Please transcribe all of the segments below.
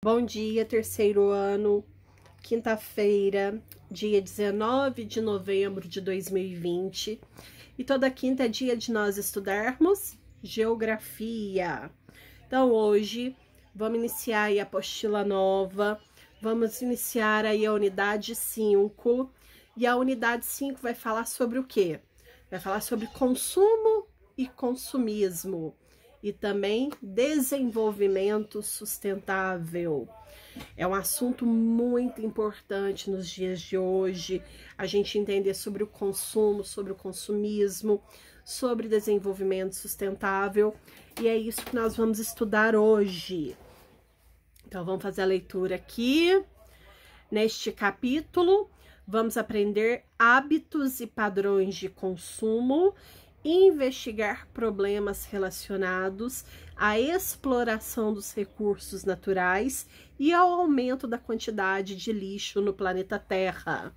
Bom dia, terceiro ano, quinta-feira, dia 19 de novembro de 2020. E toda quinta é dia de nós estudarmos geografia. Então, hoje, vamos iniciar aí a apostila nova, vamos iniciar aí a unidade 5. E a unidade 5 vai falar sobre o quê? Vai falar sobre consumo e consumismo. E também desenvolvimento sustentável. É um assunto muito importante nos dias de hoje, a gente entender sobre o consumo, sobre o consumismo, sobre desenvolvimento sustentável, e é isso que nós vamos estudar hoje. Então, vamos fazer a leitura aqui. Neste capítulo, vamos aprender hábitos e padrões de consumo, investigar problemas relacionados à exploração dos recursos naturais e ao aumento da quantidade de lixo no planeta Terra.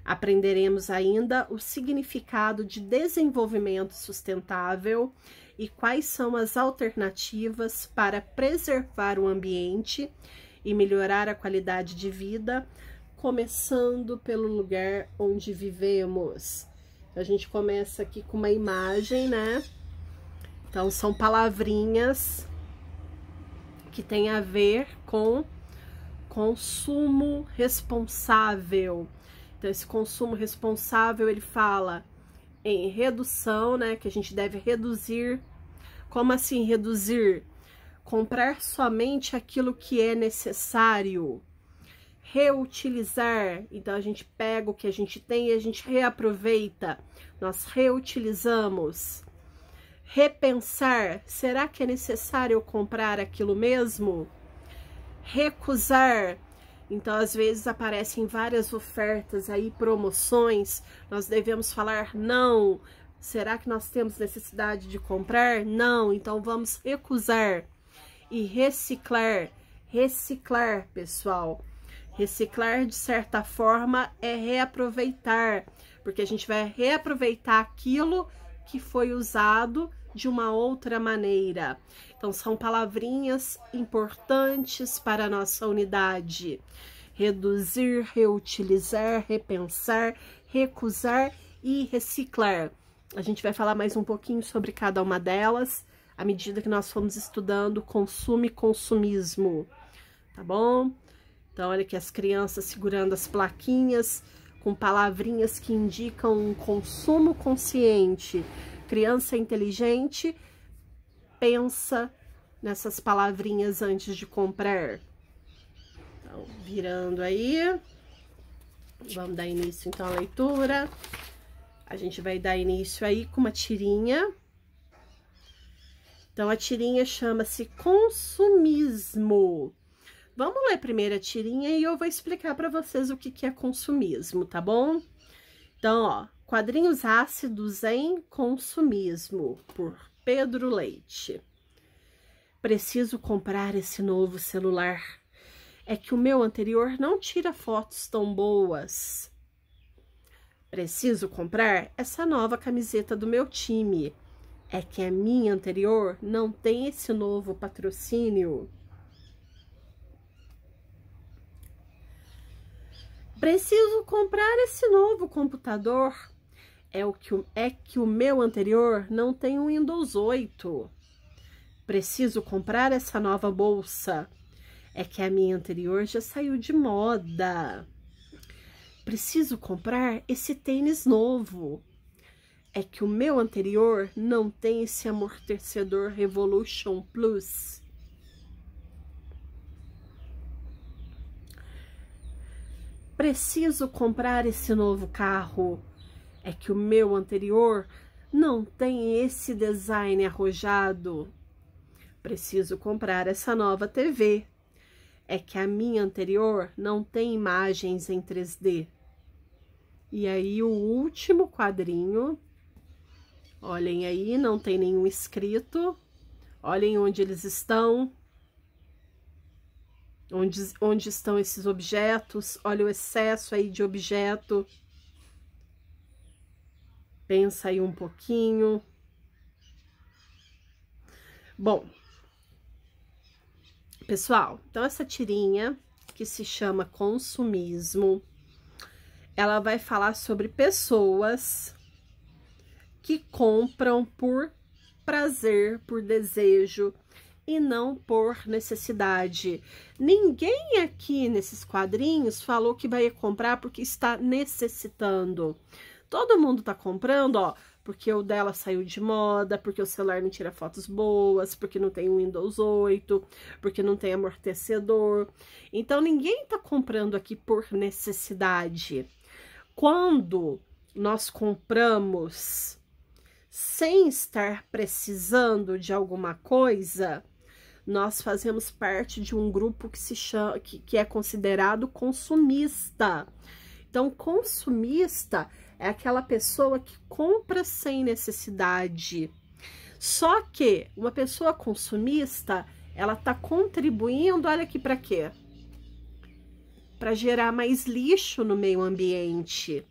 Aprenderemos ainda o significado de desenvolvimento sustentável e quais são as alternativas para preservar o ambiente e melhorar a qualidade de vida, começando pelo lugar onde vivemos. A gente começa aqui com uma imagem, né? Então, são palavrinhas que tem a ver com consumo responsável. Então, esse consumo responsável, ele fala em redução, né? Que a gente deve reduzir. Como assim reduzir? Comprar somente aquilo que é necessário. Reutilizar, então a gente pega o que a gente tem e a gente reaproveita, nós reutilizamos. Repensar, será que é necessário eu comprar aquilo mesmo? Recusar, então às vezes aparecem várias ofertas aí, promoções, nós devemos falar não. Será que nós temos necessidade de comprar? Não, então vamos recusar. E reciclar, pessoal. Reciclar, de certa forma, é reaproveitar, porque a gente vai reaproveitar aquilo que foi usado de uma outra maneira. Então, são palavrinhas importantes para a nossa unidade. Reduzir, reutilizar, repensar, recusar e reciclar. A gente vai falar mais um pouquinho sobre cada uma delas, à medida que nós formos estudando consumo e consumismo, tá bom? Então, olha aqui as crianças segurando as plaquinhas com palavrinhas que indicam um consumo consciente. Criança inteligente pensa nessas palavrinhas antes de comprar. Então, virando aí, vamos dar início então à leitura. A gente vai dar início aí com uma tirinha. Então, a tirinha chama-se consumismo. Vamos ler primeiro a tirinha e eu vou explicar para vocês o que é consumismo, tá bom? Então, ó, quadrinhos ácidos em consumismo, por Pedro Leite. Preciso comprar esse novo celular. É que o meu anterior não tira fotos tão boas. Preciso comprar essa nova camiseta do meu time. É que a minha anterior não tem esse novo patrocínio. Preciso comprar esse novo computador. É que o meu anterior não tem um Windows 8. Preciso comprar essa nova bolsa. É que a minha anterior já saiu de moda. Preciso comprar esse tênis novo. É que o meu anterior não tem esse amortecedor Revolution Plus. Preciso comprar esse novo carro. É que o meu anterior não tem esse design arrojado. Preciso comprar essa nova TV. É que a minha anterior não tem imagens em 3D. E aí o último quadrinho, olhem aí, não tem nenhum escrito. Olhem onde eles estão. Onde estão esses objetos? Olha o excesso aí de objeto. Pensa aí um pouquinho. Bom, Pessoal, então essa tirinha, que se chama Consumismo, ela vai falar sobre pessoas que compram por prazer, por desejo e não por necessidade. Ninguém aqui nesses quadrinhos falou que vai comprar porque está necessitando. Todo mundo tá comprando, ó, porque o dela saiu de moda, porque o celular não tira fotos boas, porque não tem Windows 8, porque não tem amortecedor. Então, ninguém tá comprando aqui por necessidade. Quando nós compramos sem estar precisando de alguma coisa, nós fazemos parte de um grupo que se chama, que é considerado consumista. Então, consumista é aquela pessoa que compra sem necessidade. Só que uma pessoa consumista, ela tá contribuindo, olha aqui para quê? Para gerar mais lixo no meio ambiente.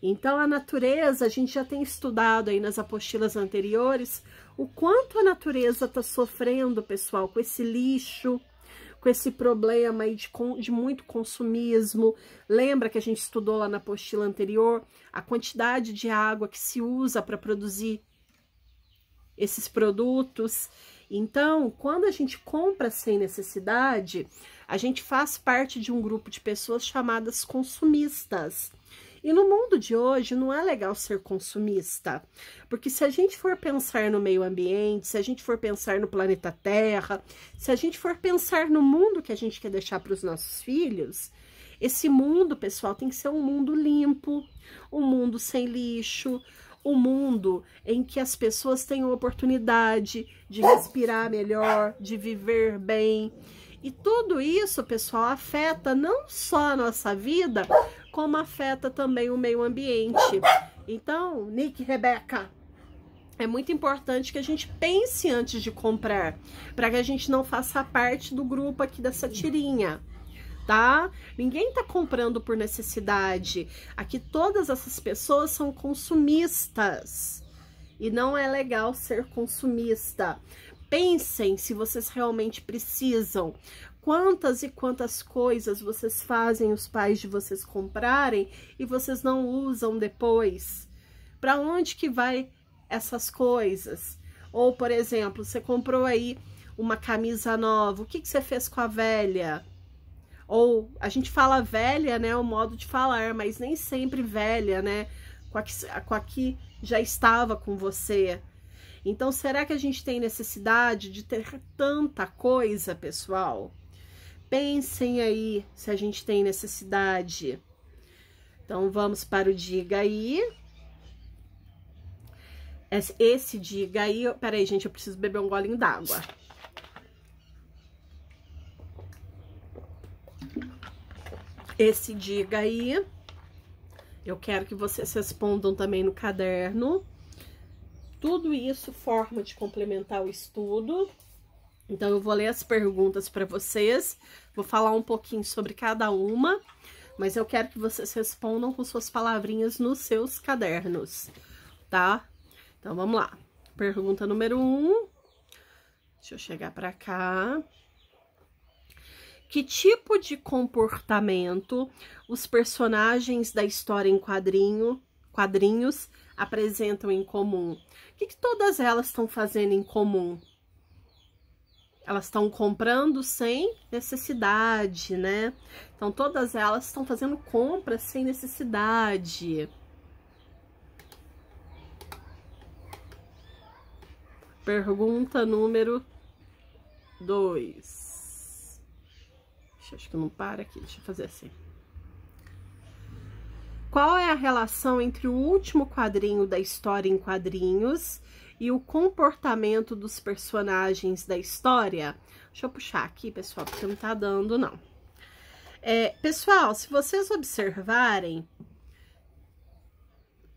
Então, a natureza, a gente já tem estudado aí nas apostilas anteriores, o quanto a natureza está sofrendo, pessoal, com esse lixo, com esse problema aí de muito consumismo. Lembra que a gente estudou lá na apostila anterior a quantidade de água que se usa para produzir esses produtos? Então, quando a gente compra sem necessidade, a gente faz parte de um grupo de pessoas chamadas consumistas. E no mundo de hoje não é legal ser consumista, porque se a gente for pensar no meio ambiente, se a gente for pensar no planeta Terra, se a gente for pensar no mundo que a gente quer deixar para os nossos filhos, esse mundo, pessoal, tem que ser um mundo limpo, um mundo sem lixo, um mundo em que as pessoas tenham oportunidade de respirar melhor, de viver bem. E tudo isso, pessoal, afeta não só a nossa vida, como afeta também o meio ambiente. Então, Nick e Rebeca, é muito importante que a gente pense antes de comprar, para que a gente não faça parte do grupo aqui dessa tirinha, tá? Ninguém tá comprando por necessidade. Aqui todas essas pessoas são consumistas. E não é legal ser consumista. Pensem se vocês realmente precisam. Quantas e quantas coisas vocês fazem os pais de vocês comprarem e vocês não usam depois? Para onde que vai essas coisas? Ou, por exemplo, você comprou aí uma camisa nova, o que que você fez com a velha? Ou, a gente fala velha, né, o modo de falar, mas nem sempre velha, né, com a que já estava com você. Então, será que a gente tem necessidade de ter tanta coisa, pessoal? Pensem aí se a gente tem necessidade. Então, vamos para o Diga Aí. Esse Diga Aí... Peraí, gente, eu preciso beber um golinho d'água. Esse Diga Aí, eu quero que vocês respondam também no caderno. Tudo isso forma de complementar o estudo. Então, eu vou ler as perguntas para vocês, vou falar um pouquinho sobre cada uma, mas eu quero que vocês respondam com suas palavrinhas nos seus cadernos, tá? Então, vamos lá. Pergunta número 1. Deixa eu chegar para cá. Que tipo de comportamento os personagens da história em quadrinhos apresentam em comum? O que todas elas estão fazendo em comum? Elas estão comprando sem necessidade, né? Então, todas elas estão fazendo compras sem necessidade. Pergunta número 2. Acho que não para aqui, deixa eu fazer assim. Qual é a relação entre o último quadrinho da história em quadrinhos e o comportamento dos personagens da história? Deixa eu puxar aqui, pessoal, porque não tá dando, não. Pessoal, se vocês observarem,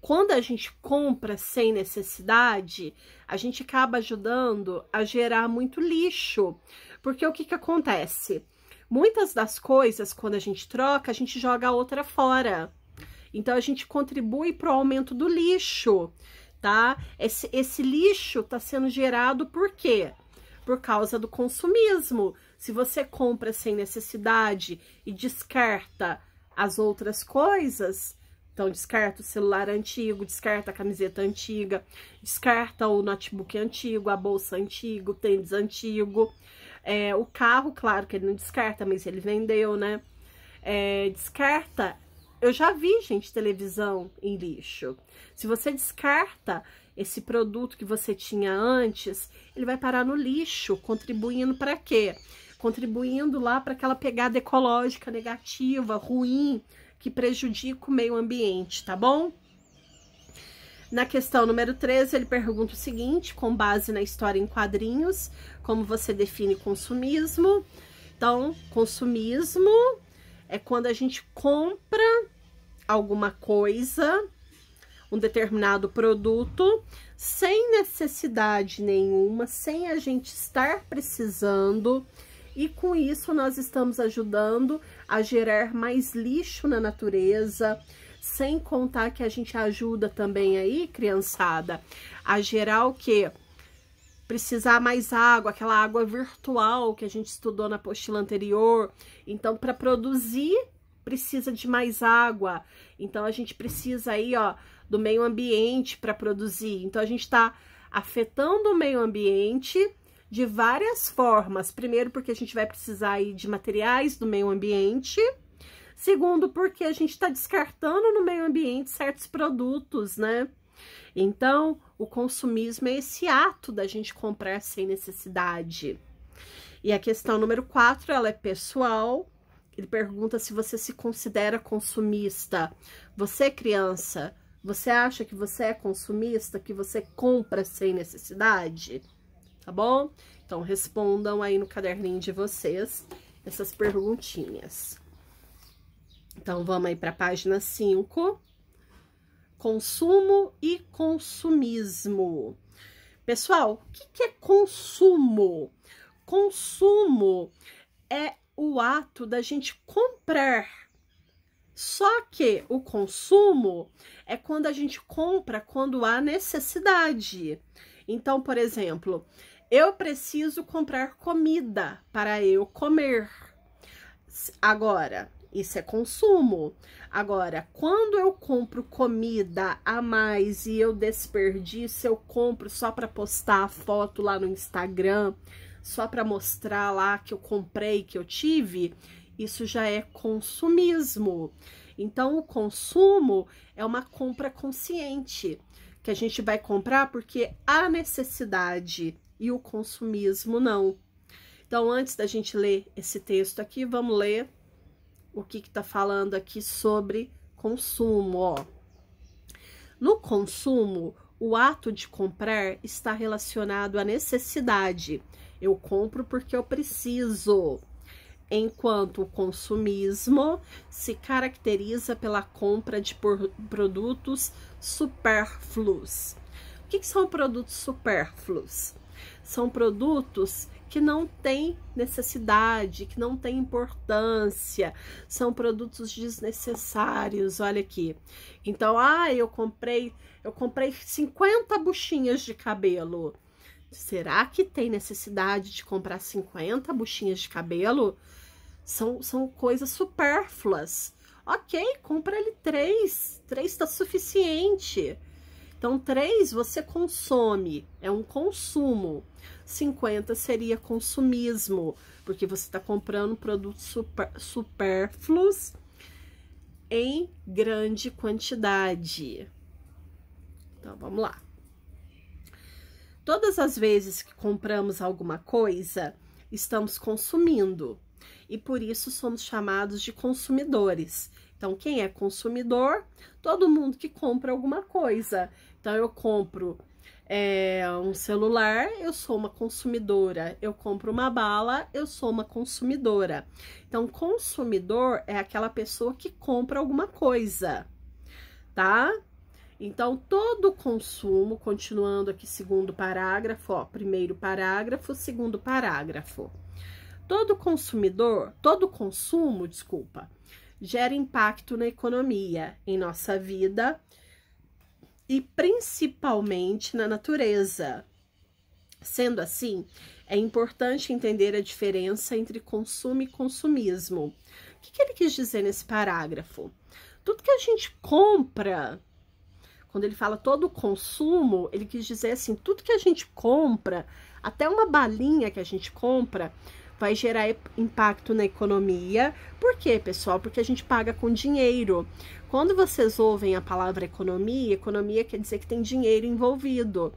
quando a gente compra sem necessidade, a gente acaba ajudando a gerar muito lixo. Porque o que acontece? Muitas das coisas, quando a gente troca, a gente joga a outra fora. Então, a gente contribui para o aumento do lixo, tá? Esse lixo está sendo gerado por quê? Por causa do consumismo. Se você compra sem necessidade e descarta as outras coisas, então descarta o celular antigo, descarta a camiseta antiga, descarta o notebook antigo, a bolsa antiga, o tênis antigo, o carro, claro que ele não descarta, mas ele vendeu, né? Descarta. Eu já vi, gente, televisão em lixo. Se você descarta esse produto que você tinha antes, ele vai parar no lixo, contribuindo para quê? Contribuindo lá para aquela pegada ecológica negativa, ruim, que prejudica o meio ambiente, tá bom? Na questão número 13, ele pergunta o seguinte, com base na história em quadrinhos, como você define consumismo? Então, consumismo é quando a gente compra alguma coisa, um determinado produto, sem necessidade nenhuma, sem a gente estar precisando, e com isso nós estamos ajudando a gerar mais lixo na natureza, sem contar que a gente ajuda também aí, criançada, a gerar o quê? Precisar mais água, aquela água virtual que a gente estudou na apostila anterior. Então, para produzir, precisa de mais água. Então, a gente precisa aí, ó, do meio ambiente para produzir. Então, a gente está afetando o meio ambiente de várias formas. Primeiro, porque a gente vai precisar aí de materiais do meio ambiente. Segundo, porque a gente está descartando no meio ambiente certos produtos, né? Então, o consumismo é esse ato da gente comprar sem necessidade. E a questão número 4, ela é pessoal. Ele pergunta se você se considera consumista. Você, criança, você acha que você é consumista, que você compra sem necessidade? Tá bom? Então, respondam aí no caderninho de vocês essas perguntinhas. Então, vamos aí para a página 5. Consumo e consumismo. Pessoal, o que é consumo? Consumo é o ato da gente comprar. Só que o consumo é quando a gente compra quando há necessidade. Então, por exemplo, eu preciso comprar comida para eu comer. Agora, isso é consumo. Agora, quando eu compro comida a mais e eu desperdiço, eu compro só para postar a foto lá no Instagram, só para mostrar lá que eu comprei, que eu tive, isso já é consumismo. Então, o consumo é uma compra consciente, que a gente vai comprar porque há necessidade e o consumismo não. Então, antes da gente ler esse texto aqui, vamos ler o que tá falando aqui sobre consumo, ó. No consumo, o ato de comprar está relacionado à necessidade. Eu compro porque eu preciso. Enquanto o consumismo se caracteriza pela compra de produtos supérfluos. O que são produtos supérfluos? São produtos que não têm necessidade, que não têm importância, são produtos desnecessários, olha aqui. Então, eu comprei 50 buchinhas de cabelo. Será que tem necessidade de comprar 50 buchinhas de cabelo? São coisas supérfluas. Ok, compra ele 3. 3 está suficiente. Então, 3 você consome, é um consumo. 50 seria consumismo, porque você está comprando produtos supérfluos em grande quantidade. Então, vamos lá. Todas as vezes que compramos alguma coisa, estamos consumindo. E por isso somos chamados de consumidores. Então, quem é consumidor? Todo mundo que compra alguma coisa. Então, eu compro um celular, eu sou uma consumidora. Eu compro uma bala, eu sou uma consumidora. Então, consumidor é aquela pessoa que compra alguma coisa, tá? Então, todo consumo, continuando aqui segundo parágrafo, ó, primeiro parágrafo, segundo parágrafo. Todo consumo, desculpa, gera impacto na economia, em nossa vida e principalmente na natureza. Sendo assim, É importante entender a diferença entre consumo e consumismo. O que ele quis dizer nesse parágrafo? Tudo que a gente compra, quando ele fala todo o consumo, ele quis dizer assim, tudo que a gente compra, até uma balinha que a gente compra, vai gerar impacto na economia. Por quê, pessoal? Porque a gente paga com dinheiro. Quando vocês ouvem a palavra economia, economia quer dizer que tem dinheiro envolvido.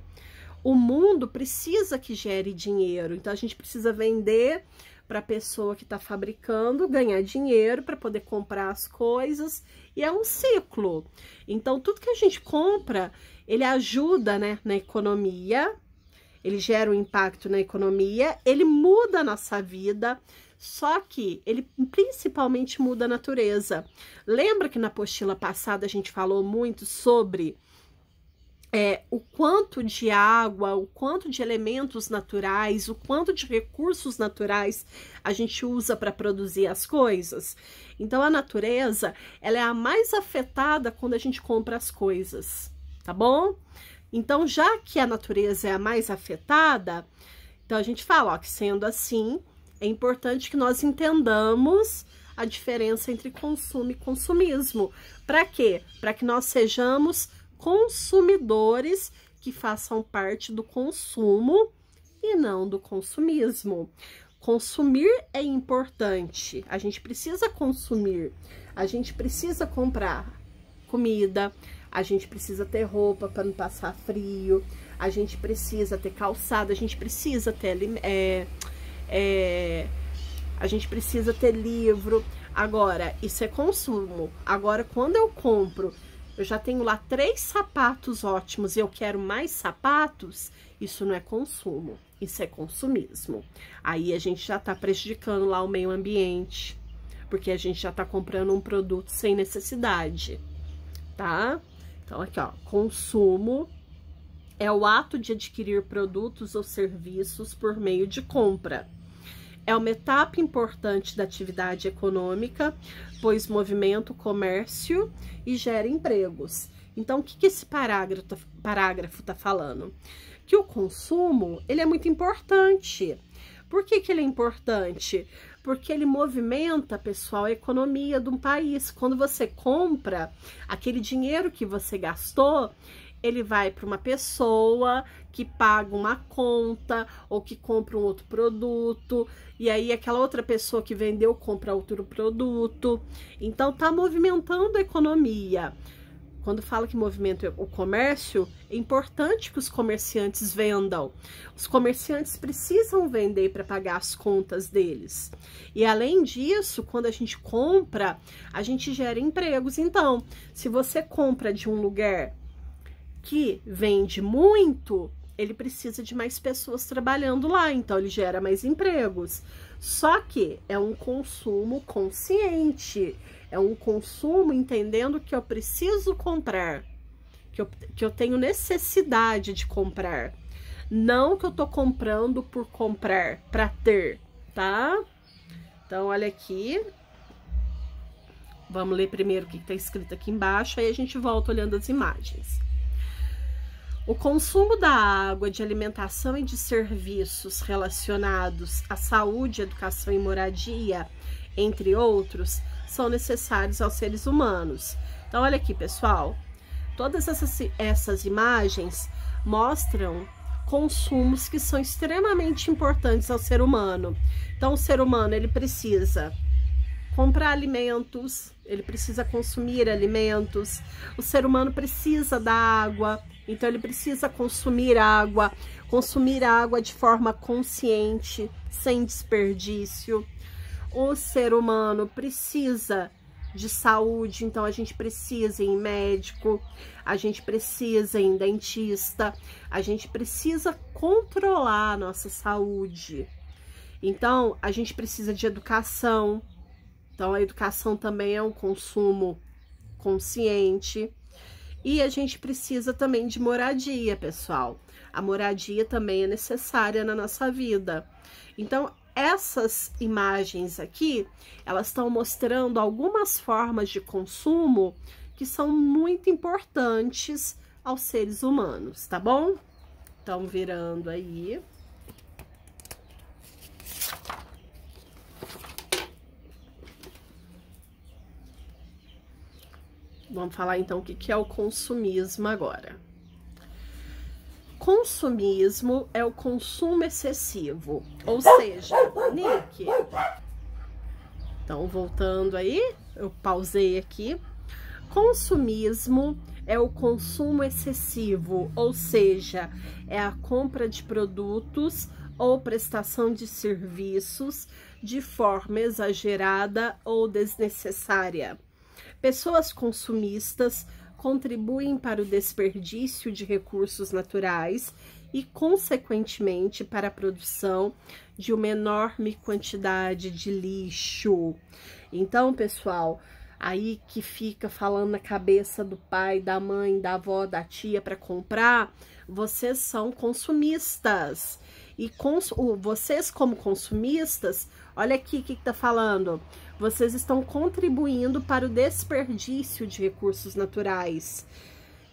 O mundo precisa que gere dinheiro, então a gente precisa vender para a pessoa que está fabricando, ganhar dinheiro para poder comprar as coisas, e é um ciclo. Então, tudo que a gente compra, ele ajuda, né, na economia, ele gera um impacto na economia, ele muda a nossa vida, só que ele principalmente muda a natureza. Lembra que na apostila passada a gente falou muito sobre o quanto de água, o quanto de elementos naturais, o quanto de recursos naturais a gente usa para produzir as coisas? Então, a natureza, ela é a mais afetada quando a gente compra as coisas, tá bom? Então, já que a natureza é a mais afetada, então a gente fala, ó, que sendo assim, é importante que nós entendamos a diferença entre consumo e consumismo. Para quê? Para que nós sejamos consumidores que façam parte do consumo e não do consumismo. Consumir é importante, a gente precisa consumir, a gente precisa comprar comida, a gente precisa ter roupa para não passar frio, a gente precisa ter calçado, a gente precisa ter a gente precisa ter livro. Agora, isso é consumo. Agora, quando eu compro, eu já tenho lá 3 sapatos ótimos e eu quero mais sapatos, isso não é consumo, isso é consumismo. Aí a gente já tá prejudicando lá o meio ambiente, porque a gente já tá comprando um produto sem necessidade, tá? Então aqui, ó, consumo é o ato de adquirir produtos ou serviços por meio de compra. É uma etapa importante da atividade econômica, pois movimenta o comércio e gera empregos. Então, o que esse parágrafo está falando? Que o consumo, ele é muito importante. Por que ele é importante? Porque ele movimenta, pessoal, a economia de um país. Quando você compra, aquele dinheiro que você gastou, ele vai para uma pessoa que paga uma conta ou que compra um outro produto, e aí aquela outra pessoa que vendeu compra outro produto. Então tá movimentando a economia. Quando fala que movimenta o comércio, é importante que os comerciantes vendam. Os comerciantes precisam vender para pagar as contas deles. E além disso, quando a gente compra, a gente gera empregos. Então, se você compra de um lugar que vende muito, ele precisa de mais pessoas trabalhando lá, então ele gera mais empregos. Só que é um consumo consciente, é um consumo entendendo que eu preciso comprar, que eu tenho necessidade de comprar. Não que eu tô comprando por comprar, para ter, tá? Então, olha aqui. Vamos ler primeiro o que tá escrito aqui embaixo, aí a gente volta olhando as imagens. O consumo da água, de alimentação e de serviços relacionados à saúde, educação e moradia, entre outros, são necessários aos seres humanos. Então, olha aqui, pessoal. Todas essas imagens mostram consumos que são extremamente importantes ao ser humano. Então, o ser humano, ele precisa comprar alimentos, ele precisa consumir alimentos, o ser humano precisa da água, então ele precisa consumir água de forma consciente, sem desperdício. O ser humano precisa de saúde, então a gente precisa ir em médico, a gente precisa ir em dentista, a gente precisa controlar a nossa saúde. Então, a gente precisa de educação. Então, a educação também é um consumo consciente. E a gente precisa também de moradia, pessoal. A moradia também é necessária na nossa vida. Então, essas imagens aqui, elas estão mostrando algumas formas de consumo que são muito importantes aos seres humanos, tá bom? Então, virando aí. Vamos falar então o que é o consumismo agora. Consumismo é o consumo excessivo, ou seja, Nick. Então, voltando aí, eu pausei aqui. Consumismo é o consumo excessivo, ou seja, é a compra de produtos ou prestação de serviços de forma exagerada ou desnecessária. Pessoas consumistas contribuem para o desperdício de recursos naturais e, consequentemente, para a produção de uma enorme quantidade de lixo. Então, pessoal, aí que fica falando na cabeça do pai, da mãe, da avó, da tia para comprar, vocês são consumistas. E vocês, como consumistas, olha aqui o que tá falando. Vocês estão contribuindo para o desperdício de recursos naturais.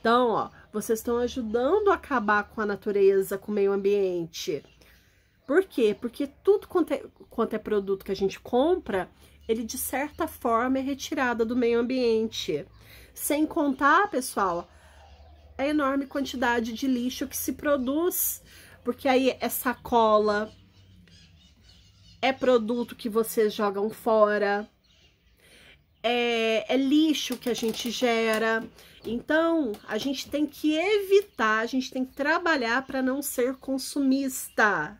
Então, ó, vocês estão ajudando a acabar com a natureza, com o meio ambiente. Por quê? Porque tudo quanto é produto que a gente compra, ele de certa forma é retirada do meio ambiente. Sem contar, pessoal, a enorme quantidade de lixo que se produz. Porque aí é sacola, é produto que vocês jogam fora, é lixo que a gente gera. Então, a gente tem que evitar, a gente tem que trabalhar para não ser consumista.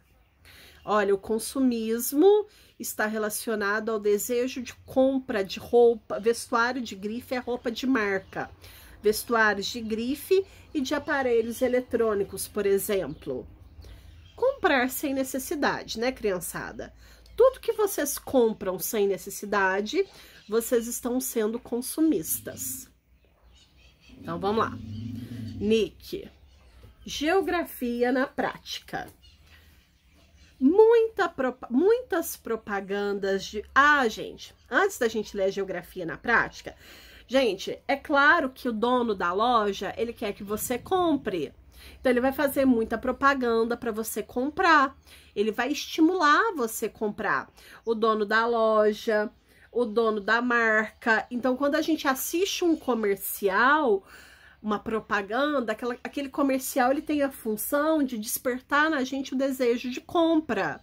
Olha, o consumismo está relacionado ao desejo de compra de roupa, vestuário de grife é roupa de marca, vestuários de grife e de aparelhos eletrônicos, por exemplo. Comprar sem necessidade, né, criançada? Tudo que vocês compram sem necessidade, vocês estão sendo consumistas. Então, vamos lá. Nick, geografia na prática. Muitas propagandas de... Ah, gente, antes da gente ler geografia na prática, gente, é claro que o dono da loja, ele quer que você compre. Então, ele vai fazer muita propaganda para você comprar. Ele vai estimular você a comprar. O dono da loja, o dono da marca. Então, quando a gente assiste um comercial, uma propaganda, aquele comercial, ele tem a função de despertar na gente o desejo de compra,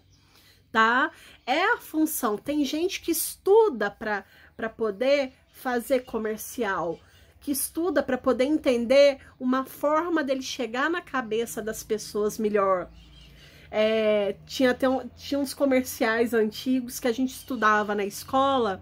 tá? É a função. Tem gente que estuda para poder fazer comercial, que estuda para poder entender uma forma dele chegar na cabeça das pessoas melhor. Tinha uns comerciais antigos que a gente estudava na escola,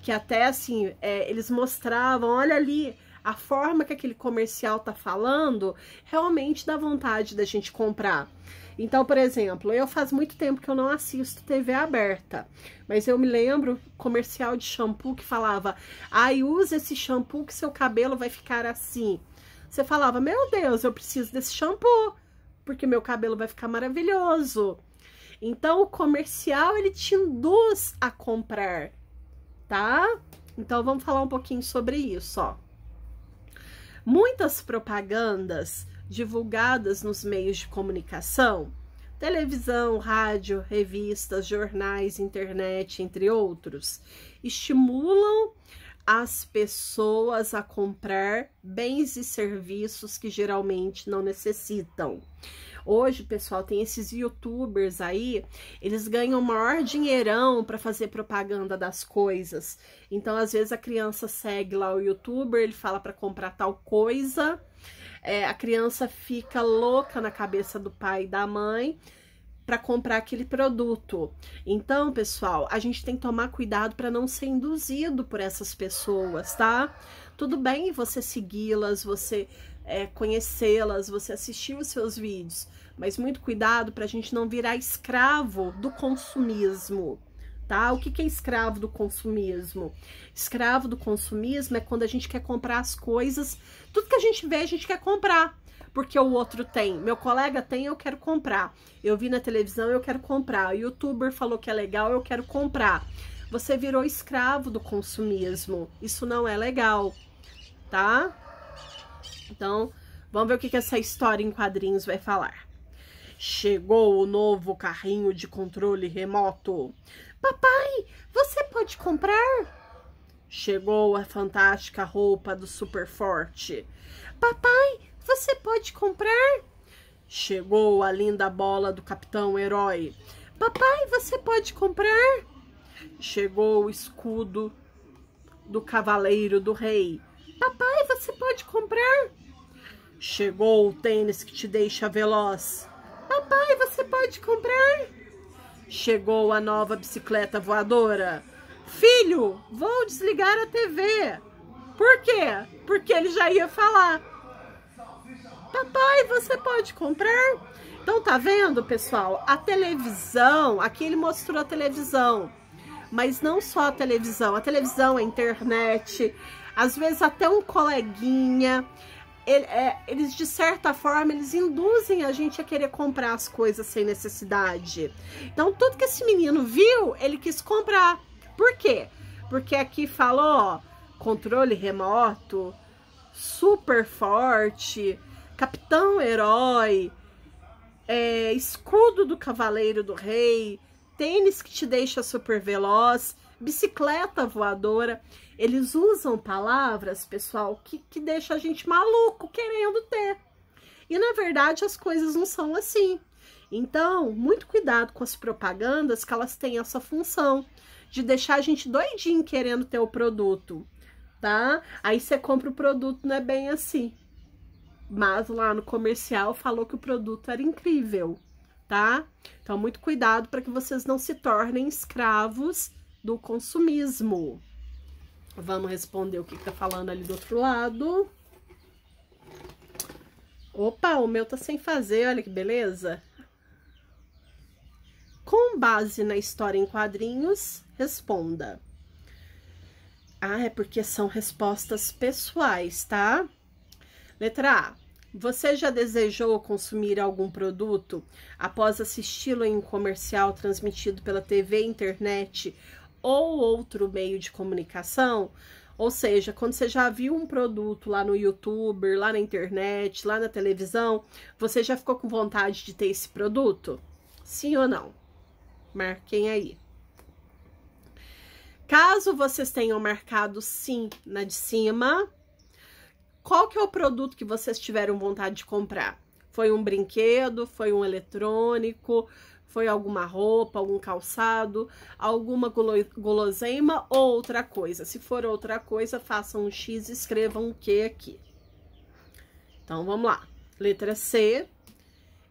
que até assim, eles mostravam, olha ali, a forma que aquele comercial tá falando, realmente dá vontade da gente comprar. Então, por exemplo, faz muito tempo que eu não assisto TV aberta, mas eu me lembro comercial de shampoo que falava, ai, usa esse shampoo que seu cabelo vai ficar assim. Você falava, meu Deus, eu preciso desse shampoo, porque meu cabelo vai ficar maravilhoso. Então, o comercial, ele te induz a comprar, tá? Então, vamos falar um pouquinho sobre isso, ó. Muitas propagandas divulgadas nos meios de comunicação, televisão, rádio, revistas, jornais, internet, entre outros, estimulam as pessoas a comprar bens e serviços que geralmente não necessitam. Hoje, pessoal, tem esses youtubers aí, eles ganham o maior dinheirão para fazer propaganda das coisas. Então, às vezes, a criança segue lá o youtuber, ele fala para comprar tal coisa, a criança fica louca na cabeça do pai e da mãe para comprar aquele produto. Então, pessoal, a gente tem que tomar cuidado para não ser induzido por essas pessoas, tá? Tudo bem você segui-las, você conhecê-las, você assistir os seus vídeos, mas muito cuidado para a gente não virar escravo do consumismo, tá? O que é escravo do consumismo? Escravo do consumismo é quando a gente quer comprar as coisas, tudo que a gente vê a gente quer comprar, porque o outro tem, meu colega tem, eu quero comprar, eu vi na televisão, eu quero comprar, o youtuber falou que é legal, eu quero comprar. Você virou escravo do consumismo, isso não é legal, tá? Então, vamos ver o que essa história em quadrinhos vai falar. Chegou o novo carrinho de controle remoto. Papai, você pode comprar? Chegou a fantástica roupa do Super Forte. Papai, você pode comprar? Chegou a linda bola do Capitão Herói. Papai, você pode comprar? Chegou o escudo do Cavaleiro do Rei. Papai, você pode comprar? Chegou o tênis que te deixa veloz. Papai, você pode comprar? Chegou a nova bicicleta voadora. Filho, vou desligar a TV. Por quê? Porque ele já ia falar. Papai, você pode comprar? Então, tá vendo, pessoal? A televisão, aqui ele mostrou a televisão. Mas não só a televisão, a internet, às vezes até um coleguinha, eles de certa forma, eles induzem a gente a querer comprar as coisas sem necessidade. Então tudo que esse menino viu, ele quis comprar. Por quê? Porque aqui falou, ó, controle remoto, Super Forte, Capitão Herói, escudo do Cavaleiro do Rei, tênis que te deixa super veloz, bicicleta voadora. Eles usam palavras, pessoal, que deixa a gente maluco querendo ter. E, na verdade, as coisas não são assim. Então, muito cuidado com as propagandas, que elas têm essa função de deixar a gente doidinho querendo ter o produto, tá? Aí você compra o produto, não é bem assim. Mas lá no comercial falou que o produto era incrível, tá? Então, muito cuidado para que vocês não se tornem escravos do consumismo. Vamos responder o que tá falando ali do outro lado. Opa, o meu tá sem fazer, olha que beleza. Com base na história em quadrinhos, responda. Ah, é porque são respostas pessoais, tá? Letra A. Você já desejou consumir algum produto após assisti-lo em um comercial transmitido pela TV, internet ou outro meio de comunicação? Ou seja, quando você já viu um produto lá no YouTube, lá na internet, lá na televisão, você já ficou com vontade de ter esse produto? Sim ou não? Marquem aí. Caso vocês tenham marcado sim na de cima, qual que é o produto que vocês tiveram vontade de comprar? Foi um brinquedo? Foi um eletrônico? Foi alguma roupa, algum calçado, alguma guloseima ou outra coisa? Se for outra coisa, façam um X e escrevam o que aqui. Então, vamos lá. Letra C.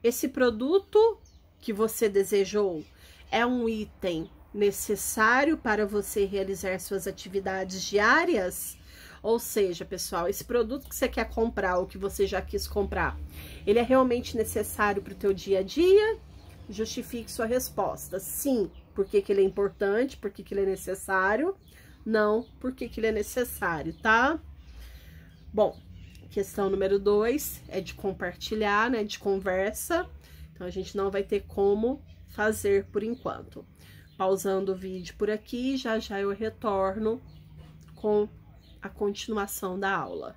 Esse produto que você desejou é um item necessário para você realizar suas atividades diárias? Ou seja, pessoal, esse produto que você quer comprar ou que você já quis comprar, ele é realmente necessário para o teu dia a dia? Justifique sua resposta. Sim, porque que ele é importante, porque que ele é necessário. Não, porque que ele é necessário, tá? Bom, questão número 2 é de compartilhar, né, de conversa. Então, a gente não vai ter como fazer por enquanto. Pausando o vídeo por aqui, já já eu retorno com a continuação da aula.